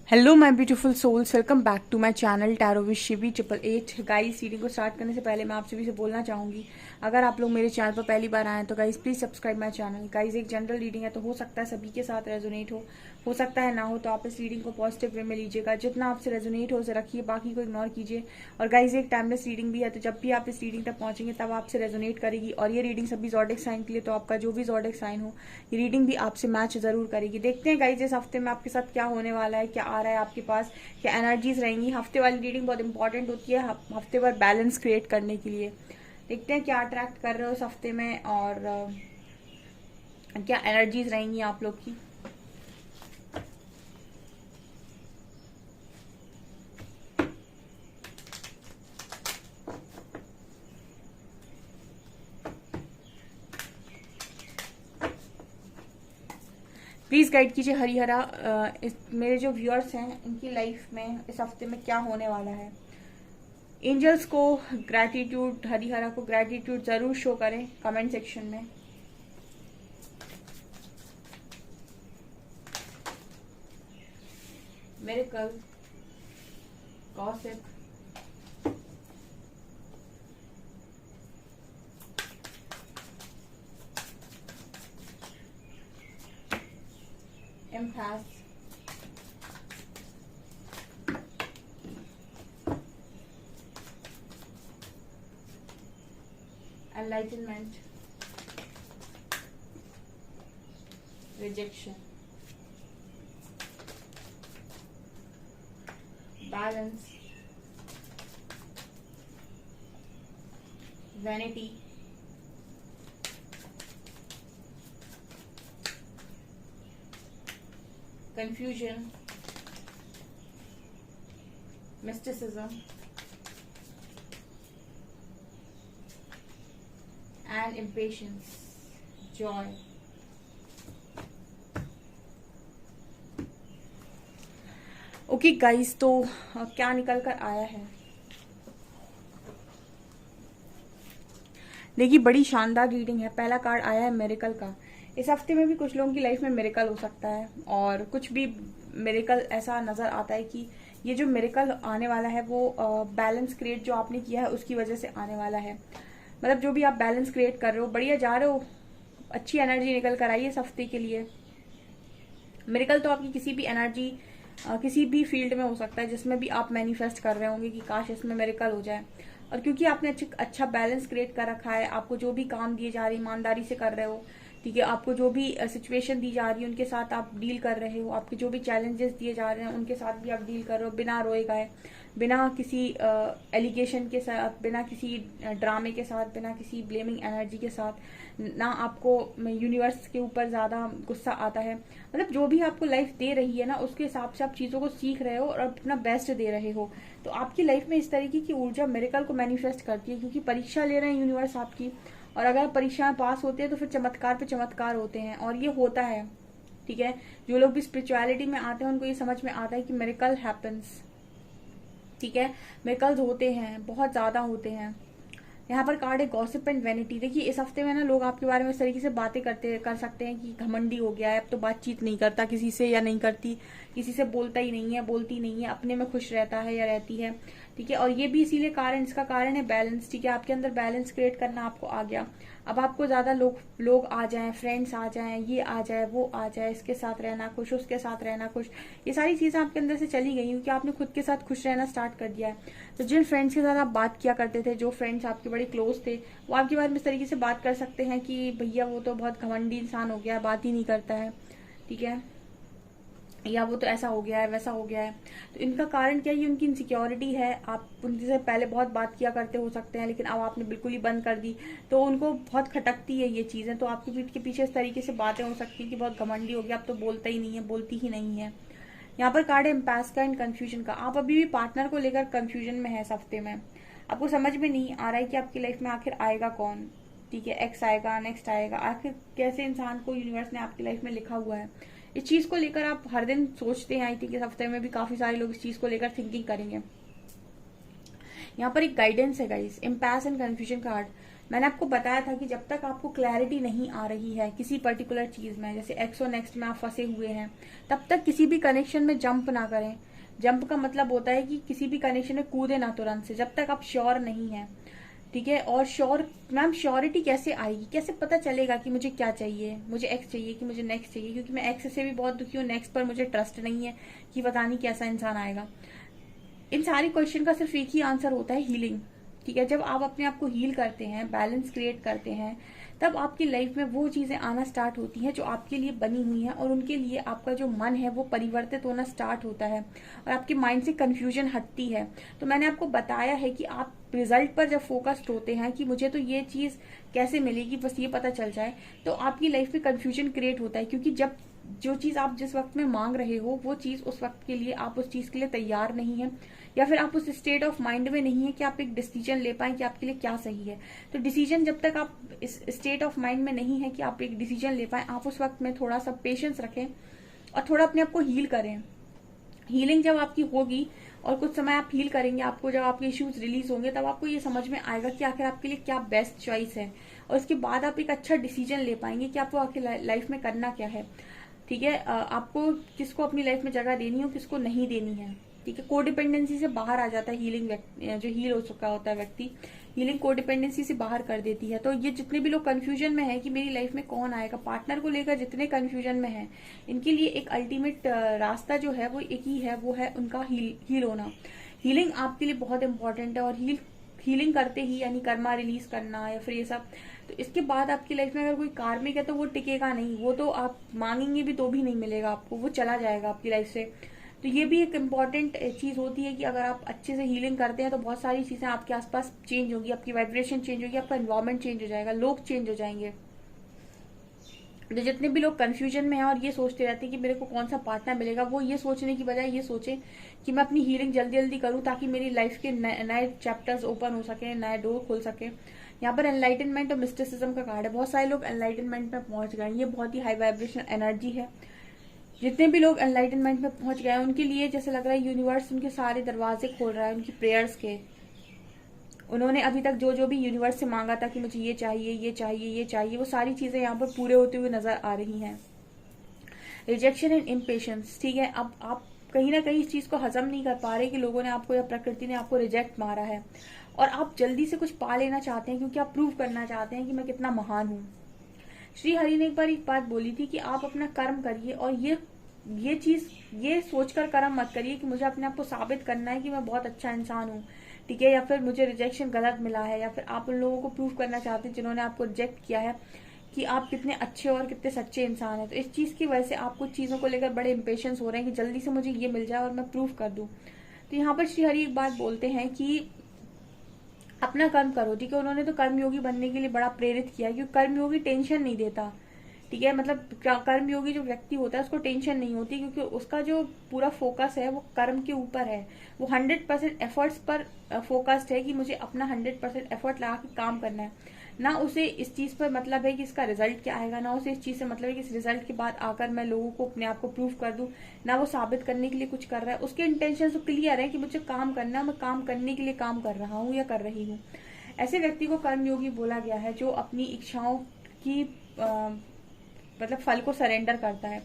Hello my beautiful souls, welcome back to my channel tarot with Shivi 888। Guys, reading को start करने से पहले मैं आप सभी से बोलना चाहूंगी, अगर आप लोग मेरे चैनल पर पहली बार आए हैं तो guys please subscribe my channel. Guys, एक जनरल रीडिंग है तो हो सकता है सभी के साथ रेजोनेट हो सकता है ना हो, तो आप इस रीडिंग को पॉजिटिव वे में लीजिएगा। जितना आपसे रेजोनेट हो उसे रखिए, बाकी को इग्नोर कीजिए। और गाइस, एक टाइमलेस रीडिंग भी है, तो जब भी आप इस रीडिंग तक पहुंचेंगे तब आपसे रेजोनेट करेगी। और ये रीडिंग सभी ज़ोडिक साइन के लिए, तो आपका जो भी ज़ोडिक साइन हो ये रीडिंग भी आपसे मैच जरूर करेगी। देखते हैं गाइस इस हफ्ते में आपके साथ क्या होने वाला है, क्या आ रहा है आपके पास, क्या एनर्जीज रहेंगी। हफ्ते वाली रीडिंग बहुत इंपॉर्टेंट होती है हफ्ते भर बैलेंस क्रिएट करने के लिए। देखते हैं क्या अट्रैक्ट कर रहे हो इस हफ्ते में और क्या एनर्जीज रहेंगी आप लोग की। प्लीज गाइड कीजिए हरिहरा, मेरे जो व्यूअर्स हैं इनकी लाइफ में इस हफ्ते में क्या होने वाला है। एंजल्स को ग्रैटिट्यूड, हरिहरा को ग्रैटिट्यूड जरूर शो करें कमेंट सेक्शन में। Miracle, gossip, empath, enlightenment, rejection, balance, vanity, confusion, mysticism, and impatience, joy। Okay guys, तो क्या निकल कर आया है देखिए, बड़ी शानदार रीडिंग है। पहला कार्ड आया है मिरेकल का। इस हफ्ते में भी कुछ लोगों की लाइफ में मिरेकल हो सकता है, और कुछ भी मिरेकल ऐसा नजर आता है कि ये जो मिरेकल आने वाला है वो बैलेंस क्रिएट जो आपने किया है उसकी वजह से आने वाला है। मतलब जो भी आप बैलेंस क्रिएट कर रहे हो, बढ़िया जा रहे हो, अच्छी एनर्जी निकल कर आई है इस हफ्ते के लिए। मिरेकल तो आपकी किसी भी एनर्जी किसी भी फील्ड में हो सकता है जिसमें भी आप मैनिफेस्ट कर रहे होंगे कि काश इसमें मिरेकल हो जाए। और क्योंकि आपने अच्छा बैलेंस क्रिएट कर रखा है, आपको जो भी काम दिए जा रहे हैं ईमानदारी से कर रहे हो, ठीक है, आपको जो भी सिचुएशन दी जा रही है उनके साथ आप डील कर रहे हो, आपके जो भी चैलेंजेस दिए जा रहे हैं उनके साथ भी आप डील कर रहे हो बिना रोए गए, बिना किसी एलिगेशन के साथ, बिना किसी ड्रामे के साथ, बिना किसी ब्लेमिंग एनर्जी के साथ। ना आपको यूनिवर्स के ऊपर ज्यादा गुस्सा आता है। मतलब जो भी आपको लाइफ दे रही है ना उसके हिसाब से आप चीजों को सीख रहे हो और अपना बेस्ट दे रहे हो। तो आपकी लाइफ में इस तरीके की ऊर्जा मिरेकल को मैनिफेस्ट करती है, क्योंकि परीक्षा ले रहे हैं यूनिवर्स आपकी, और अगर परीक्षा में पास होते हैं तो फिर चमत्कार पे चमत्कार होते हैं, और ये होता है। ठीक है, जो लोग भी स्पिरिचुअलिटी में आते हैं उनको ये समझ में आता है कि मिरेकल हैपेंस। ठीक है, मिरेकल्स होते हैं, बहुत ज्यादा होते हैं। यहाँ पर कार्ड है गॉसिप एंड वैनिटी। देखिए, इस हफ्ते में ना लोग आपके बारे में इस तरीके से बातें कर सकते हैं कि घमंडी हो गया है, अब तो बातचीत नहीं करता किसी से, या नहीं करती किसी से, बोलता ही नहीं है, बोलती नहीं है, अपने में खुश रहता है या रहती है। ठीक है, और ये भी इसीलिए कारण, इसका कारण है बैलेंस। ठीक है, आपके अंदर बैलेंस क्रिएट करना आपको आ गया। अब आपको ज्यादा लोग आ जाएं, फ्रेंड्स आ जाएं, ये आ जाए, वो आ जाए, इसके साथ रहना खुश, उसके साथ रहना खुश, ये सारी चीजें आपके अंदर से चली गई क्योंकि आपने खुद के साथ खुश रहना स्टार्ट कर दिया है। तो जिन फ्रेंड्स के साथ आप बात किया करते थे, जो फ्रेंड्स आपके बड़े क्लोज थे, वो आपके बारे में इस तरीके से बात कर सकते हैं कि भैया वो तो बहुत घमंडी इंसान हो गया है, बात ही नहीं करता है। ठीक है, या वो तो ऐसा हो गया है, वैसा हो गया है। तो इनका कारण क्या है? ये उनकी इनसिक्योरिटी है। आप उनसे पहले बहुत बात किया करते हो सकते हैं, लेकिन अब आपने बिल्कुल ही बंद कर दी, तो उनको बहुत खटकती है ये चीजें। तो आपकी पीठ के पीछे इस तरीके से बातें हो सकती है कि बहुत घमंडी हो गया, अब तो बोलता ही नहीं है, बोलती ही नहीं है। यहाँ पर कार्ड है एम्पास का एंड कंफ्यूजन का। आप अभी भी पार्टनर को लेकर कंफ्यूजन में है इस हफ्ते में। आपको समझ में नहीं आ रहा है कि आपकी लाइफ में आखिर आएगा कौन। ठीक है, एक्स आएगा, नेक्स्ट आएगा, आखिर कैसे इंसान को यूनिवर्स ने आपकी लाइफ में लिखा हुआ है, इस चीज को लेकर आप हर दिन सोचते हैं। आई थिंक इस हफ्ते में भी काफी सारे लोग इस चीज को लेकर थिंकिंग करेंगे। यहाँ पर एक गाइडेंस है गाइस, इम्पैस एंड कंफ्यूजन कार्ड। मैंने आपको बताया था कि जब तक आपको क्लैरिटी नहीं आ रही है किसी पर्टिकुलर चीज में, जैसे एक्स और नेक्स्ट में आप फंसे हुए हैं, तब तक किसी भी कनेक्शन में जंप ना करें। जंप का मतलब होता है कि किसी भी कनेक्शन में कूदे ना तुरंत से, जब तक आप श्योर नहीं है। ठीक है। और मैम श्योरिटी कैसे आएगी, कैसे पता चलेगा कि मुझे क्या चाहिए, मुझे एक्स चाहिए कि मुझे नेक्स्ट चाहिए, क्योंकि मैं एक्स से भी बहुत दुखी हूँ, नेक्स्ट पर मुझे ट्रस्ट नहीं है कि पता नहीं कैसा इंसान आएगा। इन सारी क्वेश्चन का सिर्फ एक ही आंसर होता है, हीलिंग। ठीक है। जब आप अपने आप को हील करते हैं, बैलेंस क्रिएट करते हैं, तब आपकी लाइफ में वो चीजें आना स्टार्ट होती हैं जो आपके लिए बनी हुई हैं, और उनके लिए आपका जो मन है वो परिवर्तित होना स्टार्ट होता है, और आपके माइंड से कंफ्यूजन हटती है। तो मैंने आपको बताया है कि आप रिजल्ट पर जब फोकस्ड होते हैं कि मुझे तो ये चीज कैसे मिलेगी, बस ये पता चल जाए, तो आपकी लाइफ में कंफ्यूजन क्रिएट होता है। क्योंकि जब जो चीज आप जिस वक्त में मांग रहे हो वो चीज उस वक्त के लिए आप उस चीज के लिए तैयार नहीं है, या फिर आप उस स्टेट ऑफ माइंड में नहीं है कि आप एक डिसीजन ले पाए कि आपके लिए क्या सही है। तो डिसीजन, जब तक आप इस स्टेट ऑफ माइंड में नहीं है कि आप एक डिसीजन ले पाए, आप उस वक्त में थोड़ा सा पेशेंस रखें और थोड़ा अपने आप को हील करें। हीलिंग जब आपकी होगी और कुछ समय आप हील करेंगे, आपको जब आपके इश्यूज रिलीज होंगे, तब आपको ये समझ में आएगा कि आखिर आपके लिए क्या बेस्ट चॉइस है, और इसके बाद आप एक अच्छा डिसीजन ले पाएंगे कि आपको आखिर लाइफ में करना क्या है। ठीक है। आपको किसको अपनी लाइफ में जगह देनी है, किसको नहीं देनी है। ठीक है। कोडिपेंडेंसी से बाहर आ जाता है हीलिंग, जो हील हो चुका होता है व्यक्ति, हीलिंग कोडिपेंडेंसी से बाहर कर देती है। तो ये जितने भी लोग कंफ्यूजन में है कि मेरी लाइफ में कौन आएगा, पार्टनर को लेकर जितने कंफ्यूजन में है, इनके लिए एक अल्टीमेट रास्ता जो है वो एक ही है, वो है उनका हील होना। हीलिंग आपके लिए बहुत इंपॉर्टेंट है, और हीलिंग करते ही, यानी कर्मा रिलीज करना या फिर ये सब, तो इसके बाद आपकी लाइफ में अगर कोई कार्मिक है तो वो टिकेगा नहीं, वो तो आप मांगेंगे भी तो भी नहीं मिलेगा आपको, वो चला जाएगा आपकी लाइफ से। तो ये भी एक इम्पॉर्टेंट चीज होती है कि अगर आप अच्छे से हीलिंग करते हैं तो बहुत सारी चीजें आपके आसपास चेंज होगी, आपकी वाइब्रेशन चेंज होगी, आपका एनवायरमेंट चेंज हो जाएगा, लोग चेंज हो जाएंगे। तो जितने भी लोग कंफ्यूजन में हैं और ये सोचते रहते हैं कि मेरे को कौन सा पार्टनर मिलेगा, वो ये सोचने की बजाय ये सोचे कि मैं अपनी हीलिंग जल्दी जल्दी करूं ताकि मेरी लाइफ के नए चैप्टर्स ओपन हो सके, नए डोर खुल सके। यहाँ पर एनलाइटनमेंट और मिस्टिसिज्म का कार्ड है। बहुत सारे लोग एनलाइटनमेंट में पहुंच गए, ये बहुत ही हाई वाइब्रेशन एनर्जी है। जितने भी लोग एनलाइटनमेंट में पहुंच गए उनके लिए जैसे लग रहा है यूनिवर्स उनके सारे दरवाजे खोल रहा है, उनकी प्रेयर्स के। उन्होंने अभी तक जो जो भी यूनिवर्स से मांगा था कि मुझे ये चाहिए, ये चाहिए, ये चाहिए, वो सारी चीजें यहाँ पर पूरे होते हुए नजर आ रही हैं। Rejection and impatience. ठीक है। अब आप कहीं ना कहीं इस चीज को हजम नहीं कर पा रहे कि लोगों ने आपको या प्रकृति ने आपको रिजेक्ट मारा है, और आप जल्दी से कुछ पा लेना चाहते हैं क्योंकि आप प्रूव करना चाहते हैं कि मैं कितना महान हूँ। श्री हरि ने एक बार एक बात बोली थी कि आप अपना कर्म करिए, और ये चीज ये सोचकर कर्म मत करिए कि मुझे अपने आप को साबित करना है कि मैं बहुत अच्छा इंसान हूँ। ठीक है। या फिर मुझे रिजेक्शन गलत मिला है, या फिर आप उन लोगों को प्रूव करना चाहते हैं जिन्होंने आपको रिजेक्ट किया है कि आप कितने अच्छे और कितने सच्चे इंसान हैं। तो इस चीज की वजह से आप कुछ चीजों को लेकर बड़े इम्पेशंस हो रहे हैं कि जल्दी से मुझे ये मिल जाए और मैं प्रूव कर दूं। तो यहाँ पर श्री हरि एक बात बोलते हैं कि अपना कर्म करो। ठीक है। उन्होंने तो कर्मयोगी बनने के लिए बड़ा प्रेरित किया, क्योंकि कर्मयोगी टेंशन नहीं देता। ठीक है। मतलब कर्मयोगी जो व्यक्ति होता है उसको टेंशन नहीं होती, क्योंकि उसका जो पूरा फोकस है वो कर्म के ऊपर है। वो 100% एफर्ट्स पर फोकस्ड है कि मुझे अपना 100% एफर्ट लगा के काम करना है। ना उसे इस चीज पर मतलब है कि इसका रिजल्ट क्या आएगा, ना उसे इस चीज से मतलब है कि इस रिजल्ट के बाद आकर मैं लोगों को अपने आप को प्रूव कर दूं, ना वो साबित करने के लिए कुछ कर रहा है। उसके इंटेंशन तो क्लियर है कि मुझे काम करना है, मैं काम करने के लिए काम कर रहा हूँ या कर रही हूँ। ऐसे व्यक्ति को कर्मयोगी बोला गया है जो अपनी इच्छाओं की मतलब फल को सरेंडर करता है।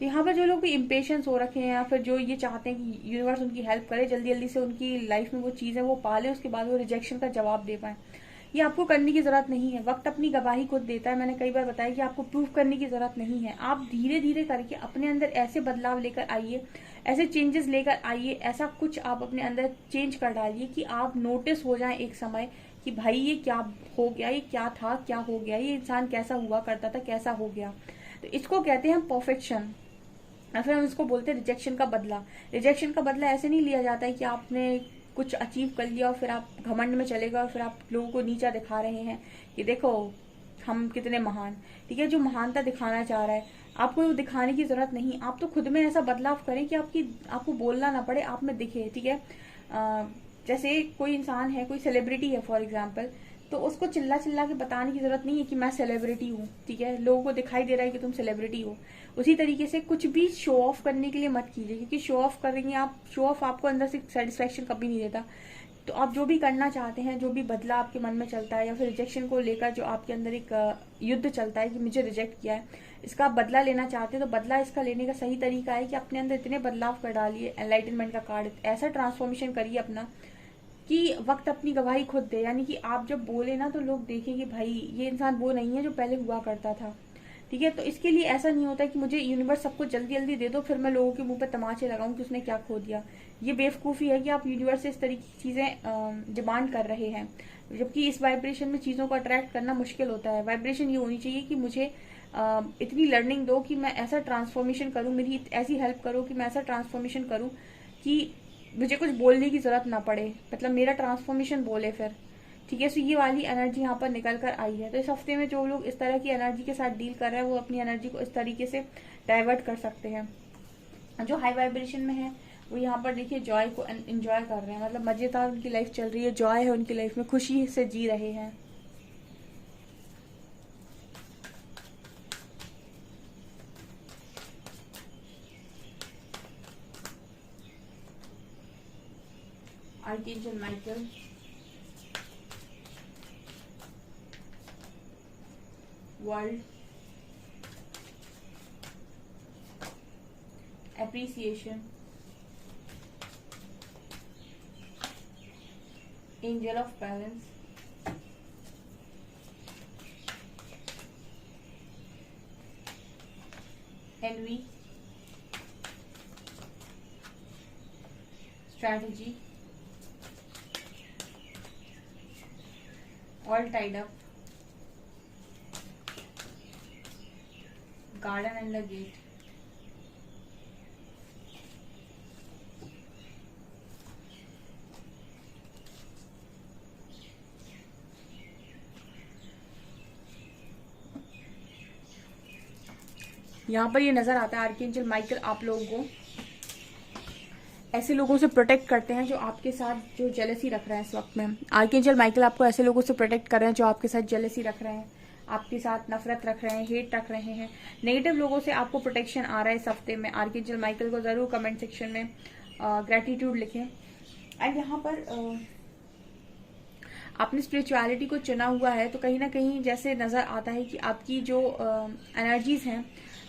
यहाँ पर जो लोग भी इम्पेशंस हो रखे हैं, या फिर जो ये चाहते हैं कि यूनिवर्स उनकी हेल्प करे, जल्दी जल्दी से उनकी लाइफ में वो चीज है वो पाले, उसके बाद वो रिजेक्शन का जवाब दे पाए, ये आपको करने की जरूरत नहीं है। वक्त अपनी गवाही खुद देता है। मैंने कई बार बताया कि आपको प्रूफ करने की जरूरत नहीं है। आप धीरे धीरे करके अपने अंदर ऐसे बदलाव लेकर आइए, ऐसे चेंजेस लेकर आइए, ऐसा कुछ आप अपने अंदर चेंज कर डालिए कि आप नोटिस हो जाए एक समय कि भाई ये क्या हो गया, ये क्या था, क्या हो गया, ये इंसान कैसा हुआ करता था, कैसा हो गया। तो इसको कहते हैं परफेक्शन, या फिर हम इसको बोलते हैं रिजेक्शन का बदला। रिजेक्शन का बदला ऐसे नहीं लिया जाता है कि आपने कुछ अचीव कर लिया और फिर आप घमंड में चले गए और फिर आप लोगों को नीचा दिखा रहे हैं कि देखो हम कितने महान। ठीक है। जो महानता दिखाना चाह रहा है आपको दिखाने की जरूरत नहीं। आप तो खुद में ऐसा बदलाव करें कि आपको बोलना ना पड़े, आप में दिखे। ठीक है। जैसे कोई इंसान है, कोई सेलिब्रिटी है फॉर एग्जाम्पल, तो उसको चिल्ला चिल्ला के बताने की जरूरत नहीं है कि मैं सेलिब्रिटी हूँ। ठीक है। लोगों को दिखाई दे रहा है कि तुम सेलिब्रिटी हो। उसी तरीके से कुछ भी शो ऑफ करने के लिए मत कीजिए, क्योंकि शो ऑफ करेंगे आप, शो ऑफ आपको अंदर से सेटिस्फेक्शन कभी नहीं देता। तो आप जो भी करना चाहते हैं, जो भी बदला आपके मन में चलता है, या फिर रिजेक्शन को लेकर जो आपके अंदर एक युद्ध चलता है कि मुझे रिजेक्ट किया है, इसका आप बदला लेना चाहते हैं, तो बदला इसका लेने का सही तरीका है कि अपने अंदर इतने बदलाव कर डालिए। एनलाइटनमेंट का कार्ड, ऐसा ट्रांसफॉर्मेशन करिए अपना कि वक्त अपनी गवाही खुद दे। यानी कि आप जब बोले ना तो लोग देखें कि भाई ये इंसान वो नहीं है जो पहले हुआ करता था। ठीक है, तो इसके लिए ऐसा नहीं होता कि मुझे यूनिवर्स सबको जल्दी जल्दी दे दो फिर मैं लोगों के मुंह पे तमाचे लगाऊं कि उसने क्या खो दिया। ये बेवकूफ़ी है कि आप यूनिवर्स से इस तरीके की चीज़ें डिमांड कर रहे हैं, जबकि इस वाइब्रेशन में चीज़ों को अट्रैक्ट करना मुश्किल होता है। वाइब्रेशन ये होनी चाहिए कि मुझे इतनी लर्निंग दो कि मैं ऐसा ट्रांसफॉर्मेशन करूँ, मेरी ऐसी हेल्प करो कि मैं ऐसा ट्रांसफॉर्मेशन करूँ कि मुझे कुछ बोलने की जरूरत ना पड़े, मतलब मेरा ट्रांसफॉर्मेशन बोले फिर। ठीक है, सो ये वाली एनर्जी यहाँ पर निकल कर आई है। तो इस हफ्ते में जो लोग इस तरह की एनर्जी के साथ डील कर रहे हैं वो अपनी एनर्जी को इस तरीके से डाइवर्ट कर सकते हैं। जो हाई वाइब्रेशन में है वो यहाँ पर देखिए जॉय को एंजॉय कर रहे हैं, मतलब मजेदार उनकी लाइफ चल रही है, जॉय है उनकी लाइफ में, खुशी से जी रहे हैं। Archangel Michael, world, appreciation, angel of balance, envy, strategy, all tied up, garden and the gate. यहाँ पर ये नजर आता है आर्कएंजल माइकल आप लोगों को ऐसे लोगों से प्रोटेक्ट करते हैं जो आपके साथ जो जेलसी रख रहे हैं। इस वक्त में आर्कएंजल माइकल आपको ऐसे लोगों से प्रोटेक्ट कर रहे हैं जो आपके साथ जेलसी रख रहे हैं, आपके साथ नफरत रख रहे हैं, हेट रख रहे हैं। नेगेटिव लोगों से आपको प्रोटेक्शन आ रहा है इस हफ्ते में। आर्कएंजल माइकल को जरूर कमेंट सेक्शन में ग्रेटिट्यूड लिखें। एंड यहाँ पर आपने स्पिरिचुअलिटी को चुना हुआ है तो कहीं ना कहीं जैसे नजर आता है कि आपकी जो एनर्जीज हैं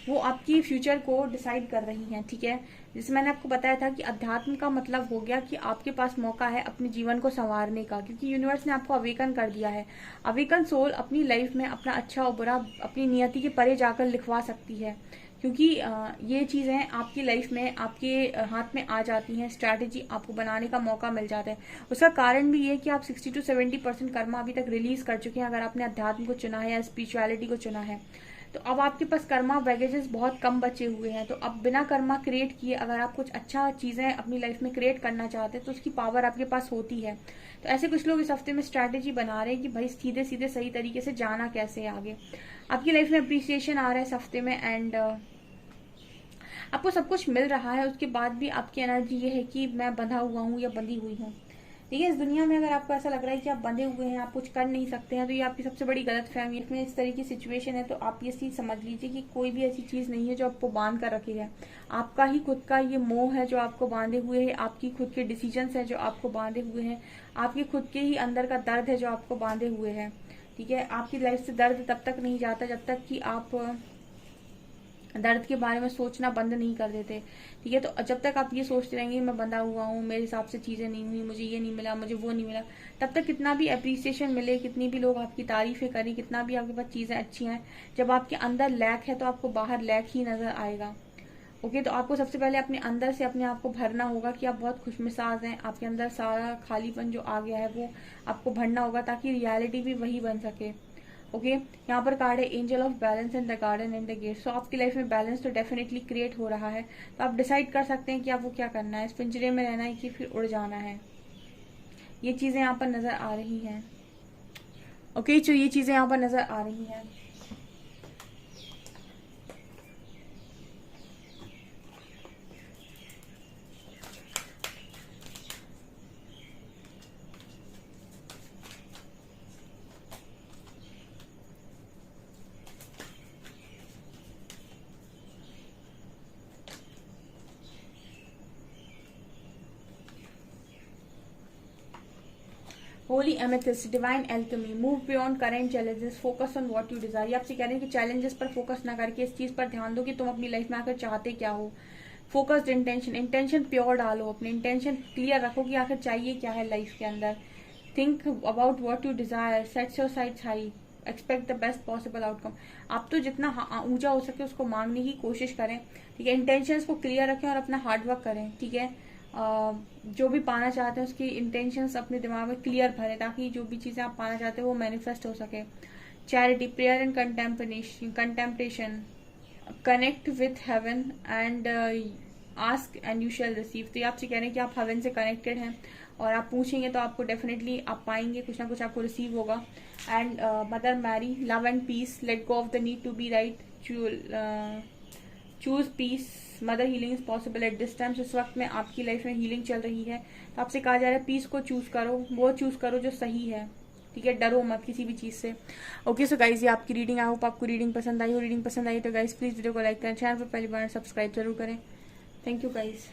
वो आपकी फ्यूचर को डिसाइड कर रही हैं। ठीक है, जैसे मैंने आपको बताया था कि अध्यात्म का मतलब हो गया कि आपके पास मौका है अपने जीवन को संवारने का, क्योंकि यूनिवर्स ने आपको अवेकन कर दिया है। अवेकन सोल अपनी लाइफ में अपना अच्छा और बुरा अपनी नियति के परे जाकर लिखवा सकती है, क्योंकि ये चीज़ें आपकी लाइफ में आपके हाथ में आ जाती हैं। स्ट्रैटेजी आपको बनाने का मौका मिल जाता है। उसका कारण भी ये कि आप 60 to 70% कर्मा अभी तक रिलीज कर चुके हैं अगर आपने अध्यात्म को चुना है या स्पिरिचुअलिटी को चुना है। तो अब आपके पास कर्मा बैगेजेस बहुत कम बचे हुए हैं। तो अब बिना कर्मा क्रिएट किए अगर आप कुछ अच्छा चीजें अपनी लाइफ में क्रिएट करना चाहते हैं तो उसकी पावर आपके पास होती है। तो ऐसे कुछ लोग इस हफ्ते में स्ट्रैटेजी बना रहे हैं कि भाई सीधे सीधे सही तरीके से जाना कैसे है आगे। आपकी लाइफ में अप्रिसिएशन आ रहा है इस हफ्ते में एंड आपको सब कुछ मिल रहा है, उसके बाद भी आपकी एनर्जी ये है कि मैं बंधा हुआ हूँ या बंधी हुई हूँ। ठीक है, इस दुनिया में अगर आपको ऐसा लग रहा है कि आप बंधे हुए हैं, आप कुछ कर नहीं सकते हैं, तो ये आपकी सबसे बड़ी गलत फहमी में इस तरह की सिचुएशन है। तो आप ये चीज समझ लीजिए कि कोई भी ऐसी चीज नहीं है जो आपको बांध कर रखी है। आपका ही खुद का ये मोह है जो आपको बांधे हुए है, आपकी खुद के डिसीजंस है जो आपको बांधे हुए हैं, आपके खुद के ही अंदर का दर्द है जो आपको बांधे हुए है। ठीक है, आपकी लाइफ से दर्द तब तक नहीं जाता जब तक कि आप दर्द के बारे में सोचना बंद नहीं कर देते। ठीक है, तो जब तक आप ये सोचते रहेंगे मैं बंधा हुआ हूँ, मेरे हिसाब से चीजें नहीं हुई, मुझे ये नहीं मिला, मुझे वो नहीं मिला, तब तक कितना भी अप्रिसिएशन मिले, कितनी भी लोग आपकी तारीफें करें, कितना भी आपके पास चीजें अच्छी हैं, जब आपके अंदर लैक है तो आपको बाहर लैक ही नजर आएगा। ओके, तो आपको सबसे पहले अपने अंदर से अपने आप को भरना होगा कि आप बहुत खुशमिजाज हैं। आपके अंदर सारा खालीपन जो आ गया है वो आपको भरना होगा ताकि रियलिटी भी वही बन सके। ओके, यहाँ पर कार्ड है angel of balance and the garden and the gate. So आपकी लाइफ में बैलेंस तो डेफिनेटली क्रिएट हो रहा है। तो आप डिसाइड कर सकते हैं कि आपको क्या करना है, इस पिंजरे में रहना है कि फिर उड़ जाना है। ये चीजें यहाँ पर नजर आ रही हैं। ओके, तो ये चीजें यहाँ पर नजर आ रही हैं। Holi amethyst, divine alchemy, move beyond current challenges, focus on what you desire. ये आपसे कह रहे हैं कि चैलेंजेस पर फोकस ना करके इस चीज पर ध्यान दो कि तुम अपनी लाइफ में आखिर चाहते क्या हो। फोकस्ड इंटेंशन, इंटेंशन प्योर डालो, अपने इंटेंशन क्लियर रखो कि आखिर चाहिए क्या है लाइफ के अंदर। Think about what you desire, sets your sites high, expect the best possible outcome. आप तो जितना ऊंचा हो सके उसको मांगने की कोशिश करें, ठीक है। इंटेंशंस को क्लियर रखें और अपना हार्डवर्क करें, ठीक है। जो भी पाना चाहते हैं उसकी इंटेंशंस अपने दिमाग में क्लियर भरें, ताकि जो भी चीजें आप पाना चाहते हैं वो मैनिफेस्ट हो सके। Charity, prayer and contemplation, connect with heaven and ask and you shall receive. तो ये आपसे कह रहे हैं कि आप हेवन से कनेक्टेड हैं और आप पूछेंगे तो आपको डेफिनेटली आप पाएंगे, कुछ ना कुछ आपको रिसीव होगा। And mother Mary, love and peace, let go of the need to be right, choose peace, mother healing is possible at this time. इस वक्त में आपकी लाइफ में हीलिंग चल रही है, तो आपसे कहा जा रहा है पीस को चूज करो, वो चूज करो जो सही है, ठीक है। डरो मत किसी भी चीज से। ओके सो गाइज, ये आपकी रीडिंग, आई होप आपको रीडिंग पसंद आई हो। रीडिंग पसंद आई तो गाइज प्लीज वीडियो को लाइक करें, चैनल पर पहली बार सब्सक्राइब जरूर करें। Thank you guys.